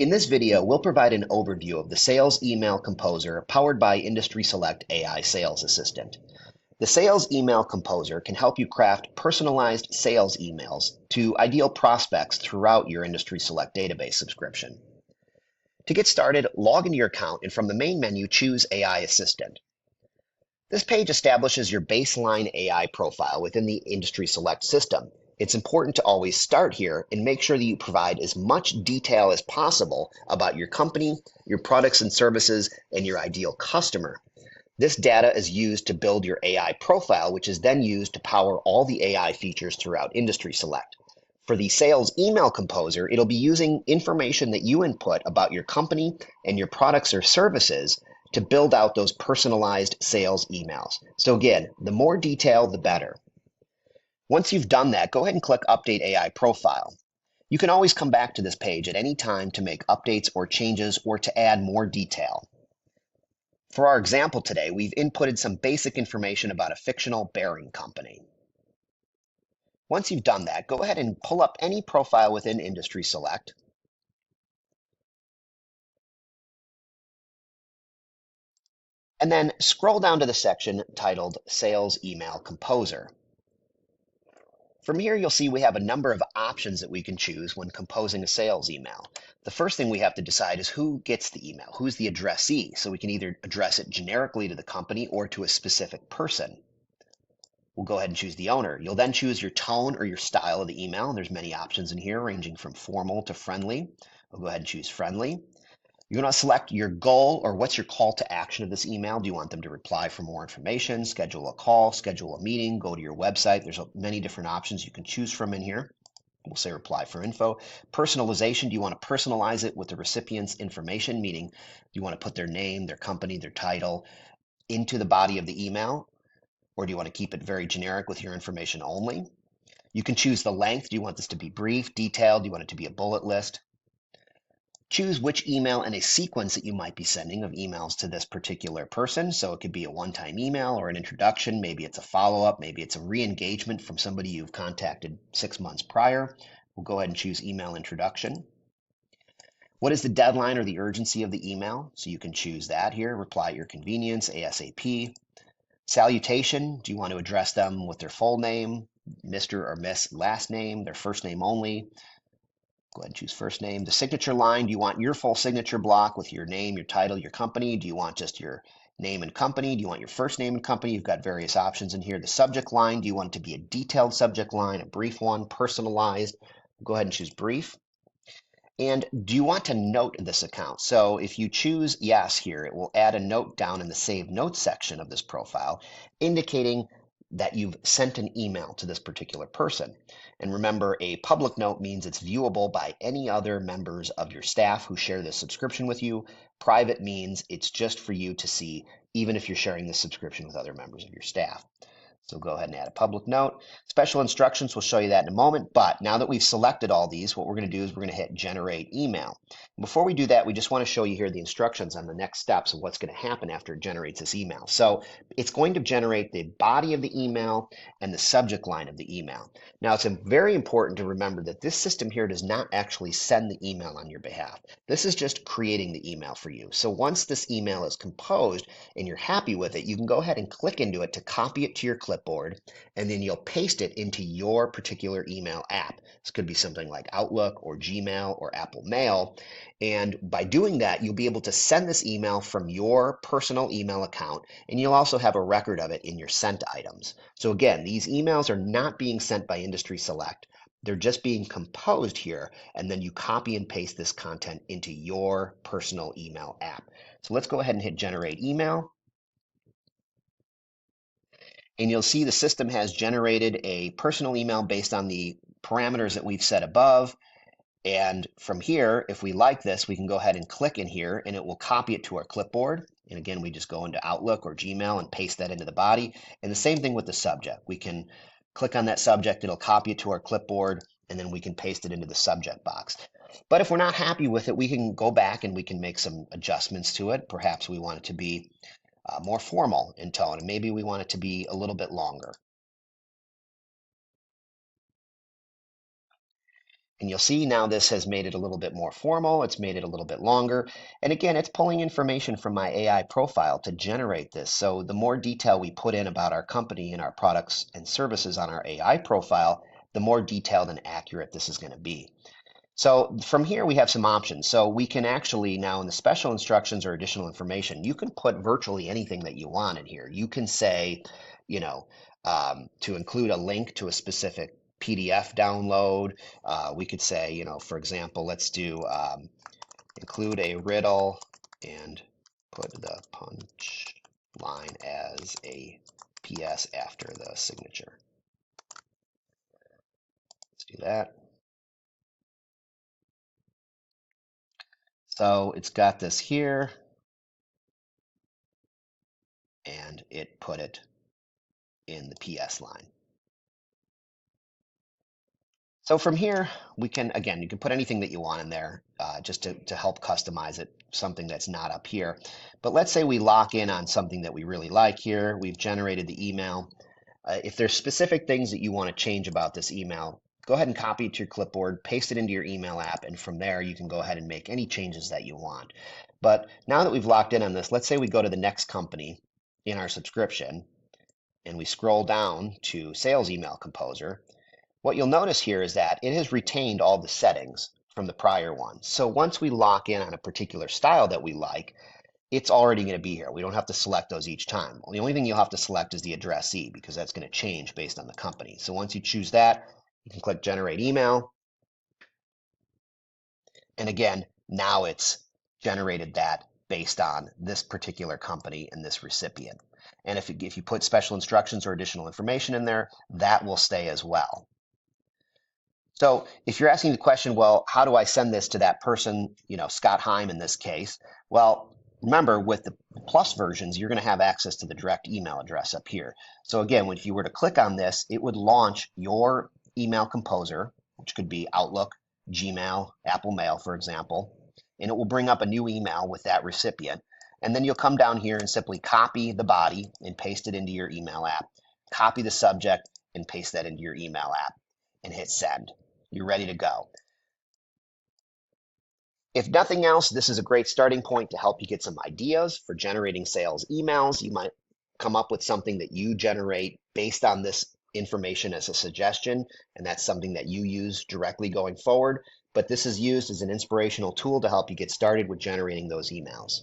In this video, we'll provide an overview of the Sales Email Composer powered by IndustrySelect AI Sales Assistant. The Sales Email Composer can help you craft personalized sales emails to ideal prospects throughout your IndustrySelect database subscription. To get started, log into your account and from the main menu, choose AI Assistant. This page establishes your baseline AI profile within the IndustrySelect system. It's important to always start here and make sure that you provide as much detail as possible about your company, your products and services, and your ideal customer. This data is used to build your AI profile, which is then used to power all the AI features throughout IndustrySelect. For the Sales Email Composer, it'll be using information that you input about your company and your products or services to build out those personalized sales emails. So again, the more detail, the better. Once you've done that, go ahead and click Update AI Profile. You can always come back to this page at any time to make updates or changes or to add more detail. For our example today, we've inputted some basic information about a fictional bearing company. Once you've done that, go ahead and pull up any profile within IndustrySelect. And then scroll down to the section titled Sales Email Composer. From here, you'll see we have a number of options that we can choose when composing a sales email. The first thing we have to decide is who gets the email, who's the addressee, so we can either address it generically to the company or to a specific person. We'll go ahead and choose the owner. You'll then choose your tone or your style of the email. There's many options in here ranging from formal to friendly. We'll go ahead and choose friendly. You're going to select your goal or what's your call to action of this email. Do you want them to reply for more information, schedule a call, schedule a meeting, go to your website? There's many different options you can choose from in here. We'll say reply for info. Personalization, do you want to personalize it with the recipient's information, meaning do you want to put their name, their company, their title into the body of the email? Or do you want to keep it very generic with your information only? You can choose the length. Do you want this to be brief, detailed? Do you want it to be a bullet list? Choose which email and a sequence that you might be sending of emails to this particular person. So it could be a one-time email or an introduction. Maybe it's a follow-up. Maybe it's a re-engagement from somebody you've contacted 6 months prior. We'll go ahead and choose email introduction. What is the deadline or the urgency of the email? So you can choose that here. Reply at your convenience, ASAP. Salutation, do you want to address them with their full name, Mr. or Miss last name, their first name only? Go ahead and choose first name. The signature line, do you want your full signature block with your name, your title, your company? Do you want just your name and company? Do you want your first name and company? You've got various options in here. The subject line, do you want it to be a detailed subject line, a brief one, personalized? Go ahead and choose brief. And do you want to note this account? So if you choose yes here, it will add a note down in the Save Notes section of this profile, indicating that you've sent an email to this particular person. And remember, a public note means it's viewable by any other members of your staff who share this subscription with you. Private means it's just for you to see, even if you're sharing this subscription with other members of your staff. So go ahead and add a public note. Special instructions, we'll show you that in a moment. But now that we've selected all these, what we're going to do is we're going to hit Generate Email. Before we do that, we just want to show you here the instructions on the next steps of what's going to happen after it generates this email. So it's going to generate the body of the email and the subject line of the email. Now, it's very important to remember that this system here does not actually send the email on your behalf. This is just creating the email for you. So once this email is composed and you're happy with it, you can go ahead and click into it to copy it to your clipboard, and then you'll paste it into your particular email app. This could be something like Outlook or Gmail or Apple Mail. And by doing that, you'll be able to send this email from your personal email account, and you'll also have a record of it in your sent items. So again, these emails are not being sent by IndustrySelect. They're just being composed here, and then you copy and paste this content into your personal email app. So let's go ahead and hit Generate Email. And you'll see the system has generated a personal email based on the parameters that we've set above. And from here, if we like this, we can go ahead and click in here and it will copy it to our clipboard. And again, we just go into Outlook or Gmail and paste that into the body. And the same thing with the subject. We can click on that subject, it'll copy it to our clipboard, and then we can paste it into the subject box. But if we're not happy with it, we can go back and we can make some adjustments to it. Perhaps we want it to be more formal in tone, and maybe we want it to be a little bit longer. And you'll see now this has made it a little bit more formal. It's made it a little bit longer. And again, it's pulling information from my AI profile to generate this. So the more detail we put in about our company and our products and services on our AI profile, the more detailed and accurate this is going to be. So from here, we have some options. So we can actually now in the special instructions or additional information, you can put virtually anything that you want in here. You can say, you know, to include a link to a specific PDF download. We could say, for example, let's do include a riddle and put the punch line as a PS after the signature. Let's do that. So it's got this here, and it put it in the PS line. So from here, we can, again, you can put anything that you want in there just to help customize it, something that's not up here. But let's say we lock in on something that we really like here. We've generated the email. If there's specific things that you want to change about this email, go ahead and copy it to your clipboard, paste it into your email app, and from there you can go ahead and make any changes that you want. But now that we've locked in on this, let's say we go to the next company in our subscription and we scroll down to Sales Email Composer. What you'll notice here is that it has retained all the settings from the prior one. So once we lock in on a particular style that we like, it's already going to be here. We don't have to select those each time. Well, the only thing you'll have to select is the addressee because that's going to change based on the company. So once you choose that, you can click Generate Email. And again, now it's generated that based on this particular company and this recipient. And if you put special instructions or additional information in there, that will stay as well. So if you're asking the question, well, how do I send this to that person, Scott Heim in this case? Well, remember with the plus versions, you're going to have access to the direct email address up here. So again, if you were to click on this, it would launch your email composer, which could be Outlook, Gmail, Apple Mail, for example, and it will bring up a new email with that recipient. And then you'll come down here and simply copy the body and paste it into your email app, copy the subject and paste that into your email app and hit send. You're ready to go. If nothing else, this is a great starting point to help you get some ideas for generating sales emails. You might come up with something that you generate based on this information as a suggestion, and that's something that you use directly going forward. But this is used as an inspirational tool to help you get started with generating those emails.